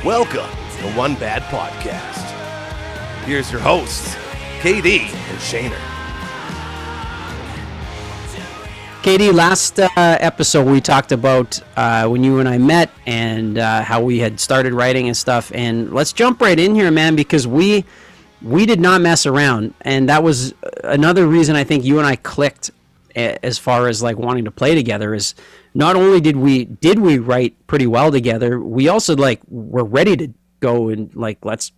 Welcome to One Bad Podcast. Here's your hosts, KD and Shaner. KD, last episode we talked about when you and I met and how we had started writing and stuff. And let's jump right in here, man, because we did not mess around. And that was another reason I think you and I clicked as far as like wanting to play together. Is not only did we write pretty well together, we also like were ready to go and like let's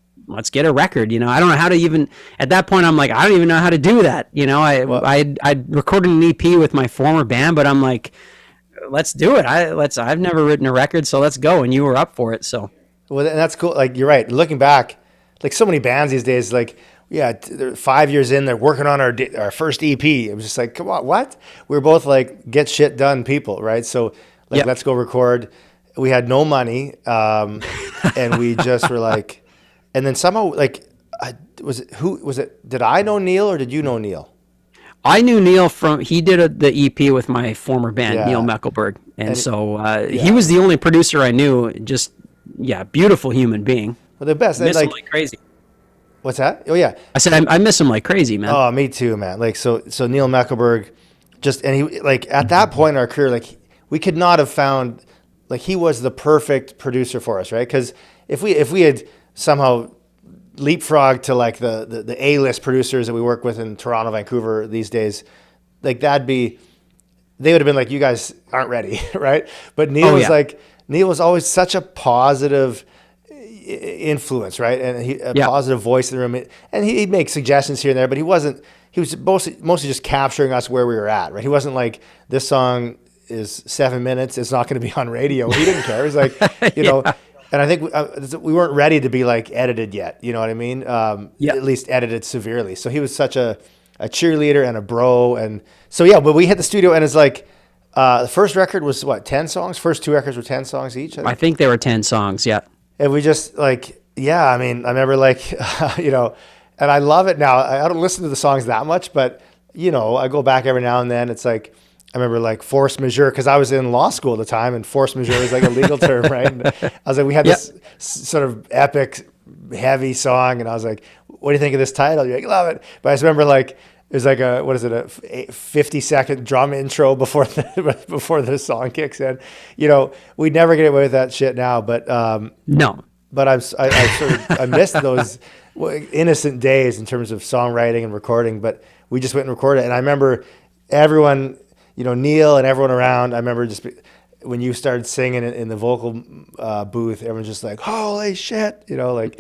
get a record. You know, I don't know how to even at that point. I'm like, I don't even know how to do that. You know, I recorded an EP with my former band, but I'm like, let's do it. I've never written a record, so let's go. And you were up for it, so. Well, and that's cool. Like you're right. Looking back, like so many bands these days, like. Yeah, they're 5 years in, they're working on our first EP. It was just like, come on, what? We were both like, get shit done people, right? So, like, Let's go record. We had no money, and we just were like, and then somehow, like, did I know Neil or did you know Neil? I knew Neil he did the EP with my former band, Neil Meckelberg. And so he was the only producer I knew. Just, beautiful human being. Well, the best. Miss him like crazy. What's that? Oh yeah, I said I miss him like crazy, man. Oh, me too, man. Like so Neil Meckelberg, and he like at that point in our career, like we could not have found like he was the perfect producer for us, right? Because if we had somehow leapfrogged to like the A-list producers that we work with in Toronto, Vancouver these days, like they would have been like, you guys aren't ready, right? But Neil Neil was always such a positive influence, right? And positive voice in the room, and he'd make suggestions here and there, but he was mostly just capturing us where we were at, right? He wasn't like, this song is 7 minutes, it's not going to be on radio. He didn't care. He was like, you know, and I think we weren't ready to be like edited yet, you know what I mean? At least edited severely. So he was such a cheerleader and a bro. And so, but we hit the studio and it's like, the first record was 10 songs? First two records were 10 songs each? I think they were 10 songs, yeah. And we just like, I mean, I remember like, you know, and I love it now. I don't listen to the songs that much, but, you know, I go back every now and then. It's like, I remember like force majeure, because I was in law school at the time, and force majeure is like a legal term, right? And I was like, we had this sort of epic, heavy song, and I was like, what do you think of this title? You're like, love it. But I just remember like, it was like a 50-second drum intro before the song kicks in. You know, we'd never get away with that shit now, but no. But I missed those innocent days in terms of songwriting and recording. But we just went and recorded it, and I remember everyone, you know, Neil and everyone around. I remember just when you started singing in the vocal booth, everyone's just like, holy shit, you know, like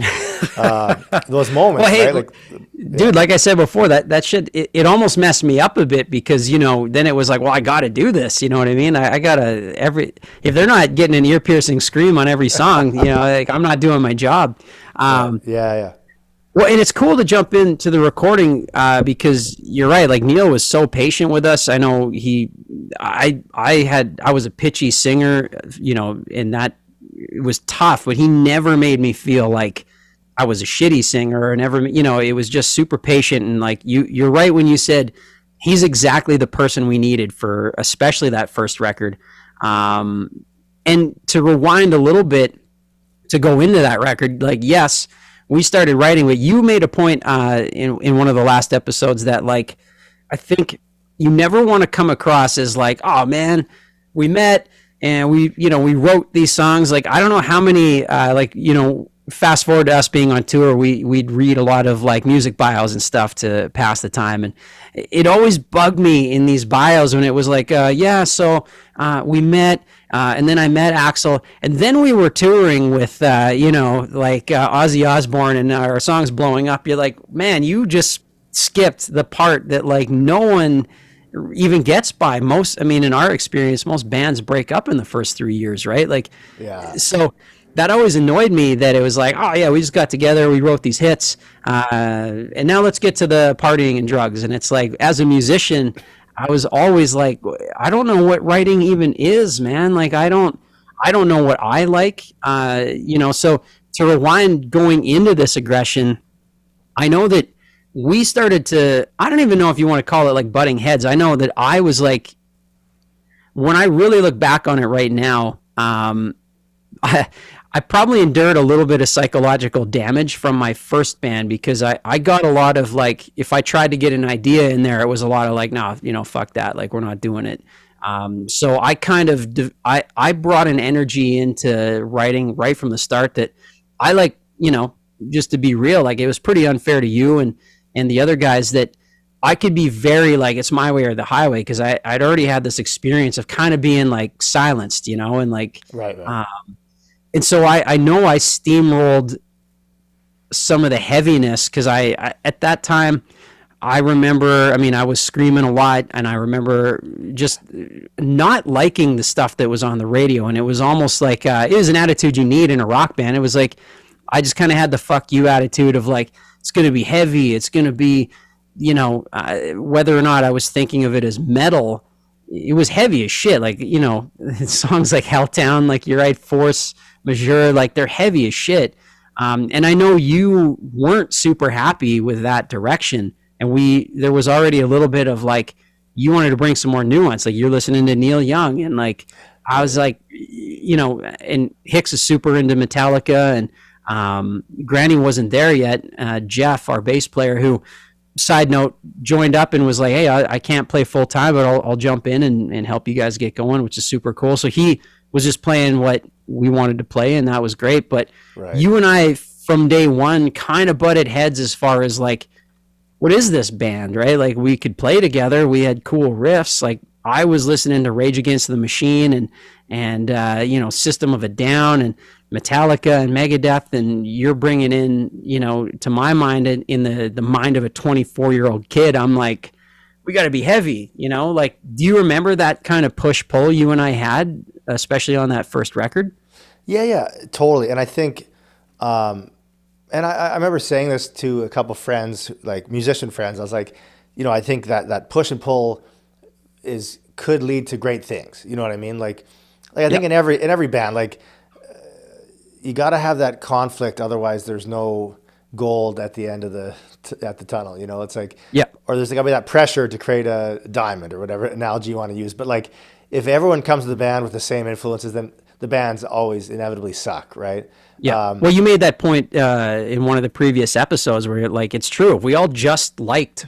those moments, well, hey, right? Like, dude, like I said before, that shit, it almost messed me up a bit, because, you know, then it was like, well, I got to do this, you know what I mean? I got to, if they're not getting an ear-piercing scream on every song, you know, like, I'm not doing my job. Well, and it's cool to jump into the recording because you're right. Like Neil was so patient with us. I know I was a pitchy singer, you know, and that it was tough, but he never made me feel like I was a shitty singer, or never, you know, it was just super patient. And like you're right when you said he's exactly the person we needed for, especially that first record. And to rewind a little bit to go into that record, like, yes, we started writing, but you made a point in one of the last episodes that, like, I think you never want to come across as like, oh man, we met and we wrote these songs. Like, I don't know how many, fast forward to us being on tour, we'd read a lot of like music bios and stuff to pass the time. And it always bugged me in these bios when it was like, we met, and then I met Axl, and then we were touring with, Ozzy Osbourne, and our songs blowing up. You're like, man, you just skipped the part that like no one even gets by. In our experience, most bands break up in the first 3 years, right? Like, so that always annoyed me, that it was like, oh yeah, we just got together, we wrote these hits, and now let's get to the partying and drugs. And it's like, as a musician, I was always like, I don't know what writing even is, man. Like, I don't know what I like, so to rewind going into this aggression, I know that we started to, I don't even know if you want to call it like butting heads. I know that I was like, when I really look back on it right now, I probably endured a little bit of psychological damage from my first band because I got a lot of like, if I tried to get an idea in there, it was a lot of like, no, fuck that. Like, we're not doing it. So I kind of, I brought an energy into writing right from the start that I like, just to be real, like it was pretty unfair to you and the other guys that I could be very like, it's my way or the highway. Cause I'd already had this experience of kind of being like silenced, and like, Right. and so I know I steamrolled some of the heaviness because I at that time I remember, I was screaming a lot, and I remember just not liking the stuff that was on the radio, and it was almost like it was an attitude you need in a rock band. It was like I just kind of had the fuck you attitude of like, it's going to be heavy, it's going to be, whether or not I was thinking of it as metal, it was heavy as shit. Like, songs like Helltown, like You're Right Force Majeure, like they're heavy as shit. And I know you weren't super happy with that direction. And there was already a little bit of like, you wanted to bring some more nuance. Like you're listening to Neil Young, and like, I was like, and Hicks is super into Metallica, and Granny wasn't there yet. Jeff, our bass player, who, side note, joined up and was like, hey, I can't play full time, but I'll jump in and help you guys get going, which is super cool. So he was just playing what we wanted to play, and that was great. But you and I, from day one, kind of butted heads as far as like, what is this band, right? Like we could play together. We had cool riffs. Like I was listening to Rage Against the Machine and System of a Down and Metallica and Megadeth, and you're bringing in, to my mind, in the mind of a 24-year-old kid, I'm like, we got to be heavy, like, do you remember that kind of push pull you and I had, especially on that first record? Yeah, totally. And I think, and I remember saying this to a couple friends, like musician friends. I was like, I think that push and pull could lead to great things. You know what I mean? Like I think in every band, like you got to have that conflict. Otherwise there's no gold at the end of at the tunnel. It's like, or there's got to be that pressure to create a diamond or whatever analogy you want to use. But like, if everyone comes to the band with the same influences, then the bands always inevitably suck, right? Yeah. Well, you made that point in one of the previous episodes where like, it's true. If we all just liked,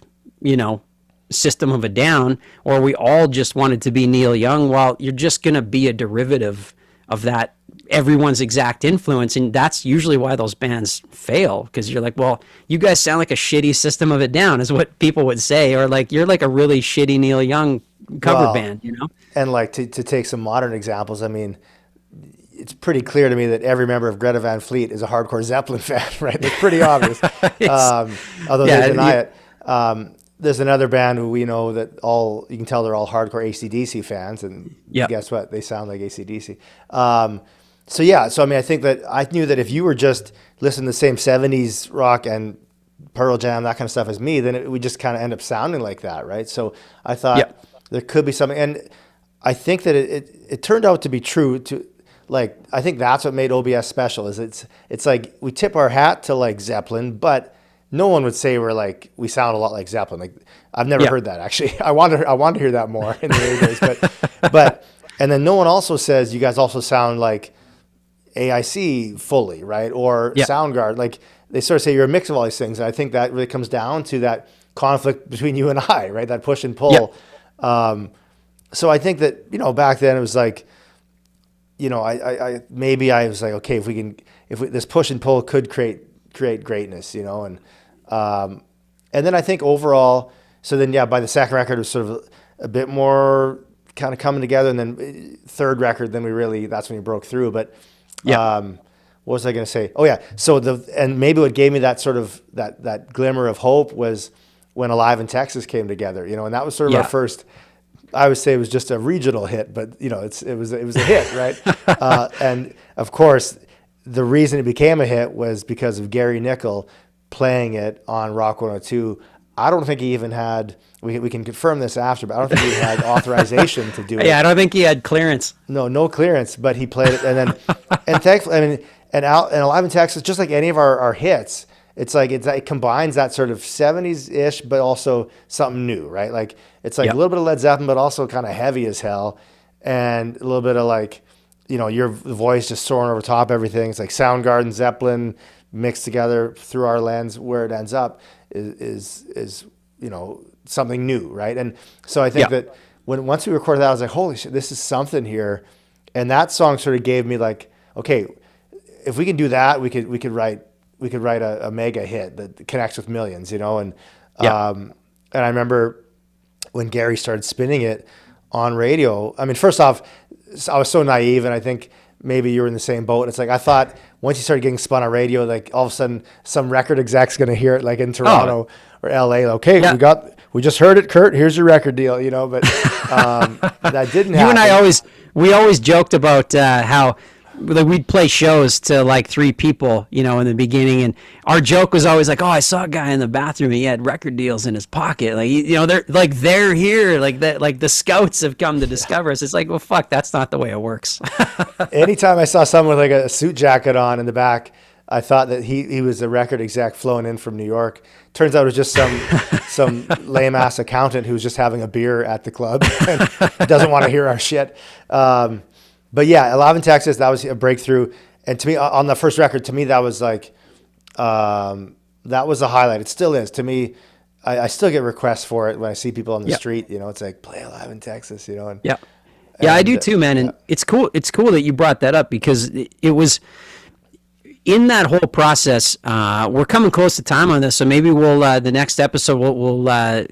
System of a Down, or we all just wanted to be Neil Young, well, you're just going to be a derivative of that, everyone's exact influence. And that's usually why those bands fail. Because you're like, well, you guys sound like a shitty System of a Down is what people would say. Or like, you're like a really shitty Neil Young cover band, And like to take some modern examples, it's pretty clear to me that every member of Greta Van Fleet is a hardcore Zeppelin fan, right? It's pretty obvious, although they deny it. There's another band who we know that you can tell they're all hardcore AC/DC fans, and guess what? They sound like AC/DC. So I think that I knew that if you were just listening to the same 70s rock and Pearl Jam, that kind of stuff as me, then we just kind of end up sounding like that, right? So I thought there could be something, and I think that it turned out to be true. Like, I think that's what made OBS special. Is it's like we tip our hat to like Zeppelin, but no one would say we sound a lot like Zeppelin. Like, I've never heard that actually. I want to hear that more in the early days, but and then no one also says you guys also sound like AIC fully, right? Or Soundgarden. Like, they sort of say you're a mix of all these things. And I think that really comes down to that conflict between you and I, right? That push and pull. So I think that, back then it was like, I was like, okay, if this push and pull could create greatness, and then I think overall, so then, by the second record it was sort of a bit more kind of coming together, and then third record, then that's when we broke through. But what was I going to say? Oh yeah. So and maybe what gave me that sort of that glimmer of hope was when Alive in Texas came together, and that was sort of our first. I would say it was just a regional hit, but it was a hit, right? And of course, the reason it became a hit was because of Gary Nickel playing it on Rock 102. I don't think he even had. We can confirm this after, but I don't think he had authorization to do it. Yeah, I don't think he had clearance. No clearance, but he played it, and thankfully, and Alive in Texas, just like any of our hits. It's like it combines that sort of 70s-ish, but also something new, right? Like, it's like a little bit of Led Zeppelin, but also kind of heavy as hell, and a little bit of like your voice just soaring over top everything. It's like Soundgarden, Zeppelin mixed together through our lens. Where it ends up is something new, right? And so I think that once we recorded that, I was like, holy shit, this is something here. And that song sort of gave me like, okay, if we can do that, we could write a mega hit that connects with millions, and I remember when Gary started spinning it on radio. I mean, first off, I was so naive, and I think maybe you were in the same boat. It's like, I thought once you started getting spun on radio, like all of a sudden some record exec's going to hear it, like in Toronto or LA. Okay, we just heard it, Kurt. Here's your record deal, but that didn't happen. You and I always joked about how like we'd play shows to like 3 people, in the beginning, and our joke was always like, "Oh, I saw a guy in the bathroom. He had record deals in his pocket. Like, they're here. Like that. Like the scouts have come to discover us." It's like, well, fuck, that's not the way it works. Anytime I saw someone with like a suit jacket on in the back, I thought that he was a record exec flown in from New York. Turns out it was just some lame ass accountant who's just having a beer at the club and doesn't want to hear our shit. But yeah, Alive in Texas, that was a breakthrough. And to me, on the first record, to me, that was like, that was a highlight. It still is. To me, I still get requests for it when I see people on the street, it's like, play Alive in Texas, and yeah, I do too, man. And it's cool. It's cool that you brought that up because it was in that whole process. We're coming close to time on this. So maybe we'll, the next episode, we'll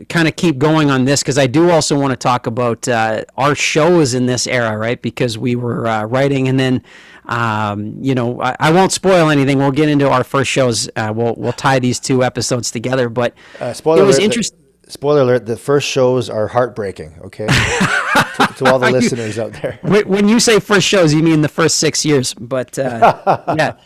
kind of keep going on this. Cause I do also want to talk about, our shows in this era, right? Because we were, writing and then, I won't spoil anything. We'll get into our first shows. We'll tie these 2 episodes together, but spoiler it was alert, interesting. Spoiler alert, the first shows are heartbreaking, okay? to all the listeners out there. When you say first shows, you mean the first 6 years, but, yeah.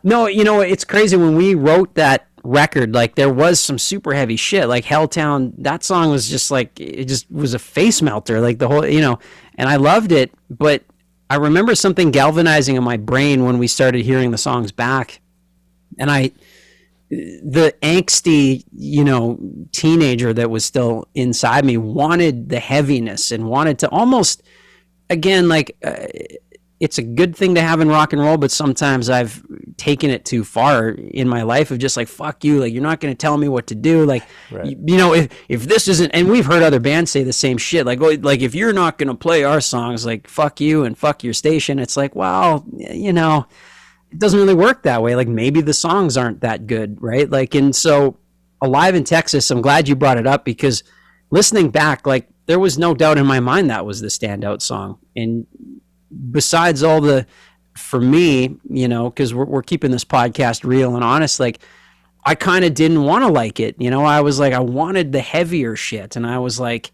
No, it's crazy when we wrote that record, like there was some super heavy shit, like Helltown. That song was just like, it just was a face melter, like the whole, and I loved it. But I remember something galvanizing in my brain when we started hearing the songs back. And the angsty, teenager that was still inside me wanted the heaviness and wanted to almost, again, like, it's a good thing to have in rock and roll, but sometimes I've taken it too far in my life of just like, fuck you. Like, you're not going to tell me what to do. Like, right. If this isn't, and we've heard other bands say the same shit. Like, if you're not going to play our songs, like, fuck you and fuck your station. It's like, well, it doesn't really work that way. Like, maybe the songs aren't that good. Right. Like, and so Alive in Texas, I'm glad you brought it up because listening back, like, there was no doubt in my mind that was the standout song. And besides all the, for me, because we're keeping this podcast real and honest, like I kind of didn't want to like it. I was like, I wanted the heavier shit. And I was like,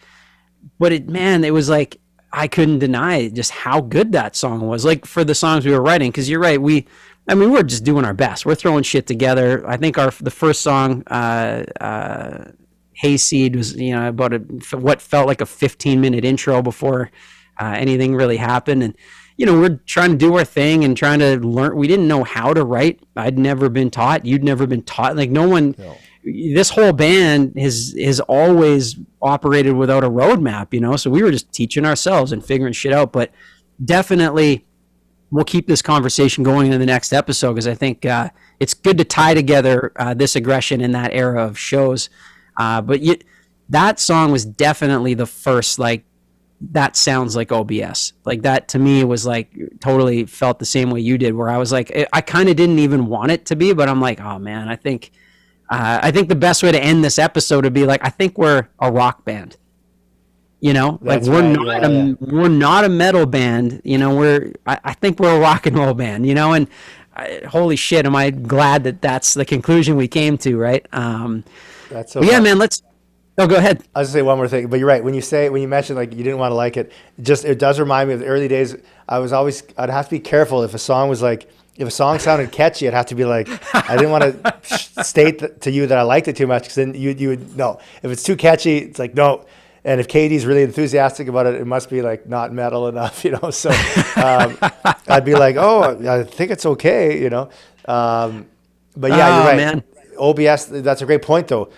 but it was like, I couldn't deny just how good that song was, like for the songs we were writing. Cause you're right. We're just doing our best. We're throwing shit together. I think the first song, Hayseed was, about what felt like a 15-minute intro before anything really happened. And, we're trying to do our thing and trying to learn. We didn't know how to write. I'd never been taught. You'd never been taught. Like no one, this whole band has always operated without a roadmap, so we were just teaching ourselves and figuring shit out. But definitely we'll keep this conversation going in the next episode because I think it's good to tie together this aggression in that era of shows. But that song was definitely the first, like, that sounds like OBS. Like that to me was like totally felt the same way you did, where I was like, I kind of didn't even want it to be, but I'm like, oh man, I think the best way to end this episode would be like, I think we're a rock band. That's we're right. we're not a metal band. I think we're a rock and roll band. And holy shit, am I glad that that's the conclusion we came to, right? That's so. Yeah, man. Oh, go ahead. I was gonna say one more thing, but you're right. When you mentioned like you didn't want to like it, it does remind me of the early days. I'd have to be careful if a song sounded catchy. I'd have to be like, I didn't want to state to you that I liked it too much, because then you would know. If it's too catchy, it's like no. And if Katie's really enthusiastic about it, it must be like not metal enough, So I'd be like, oh, I think it's okay, But yeah, you're right. Man. OBS. That's a great point, though.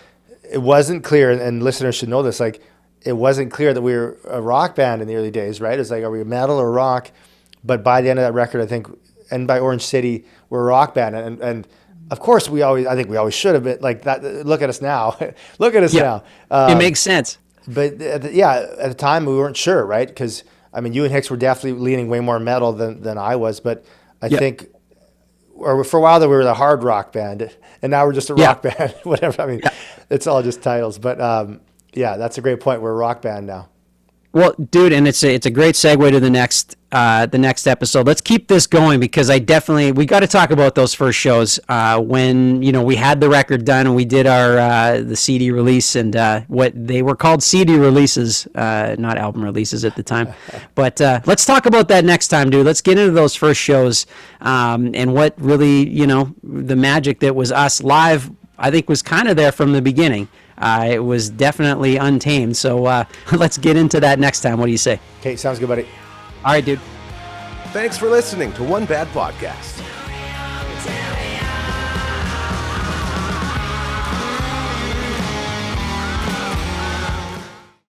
It wasn't clear, and listeners should know this, like, it wasn't clear that we were a rock band in the early days, right? It's like, are we metal or rock? But by the end of that record, I think, and by Orange City, we're a rock band. And of course, I think we always should have been like that. Look at us now. Look at us now. It makes sense. But at the time, we weren't sure, right? Because, I mean, you and Hicks were definitely leaning way more metal than I was. But I think, or for a while there, we were the hard rock band. And now we're just a rock band, whatever. I mean, it's all just titles. But that's a great point. We're a rock band now. Well, dude, and it's a great segue to the next episode. Let's keep this going because we got to talk about those first shows when we had the record done and we did our the CD release and what they were called CD releases, not album releases at the time. But let's talk about that next time, dude. Let's get into those first shows and what really the magic that was us live. I think was kind of there from the beginning. It was definitely untamed. So let's get into that next time. What do you say? Okay, sounds good, buddy. All right, dude. Thanks for listening to One Bad Podcast.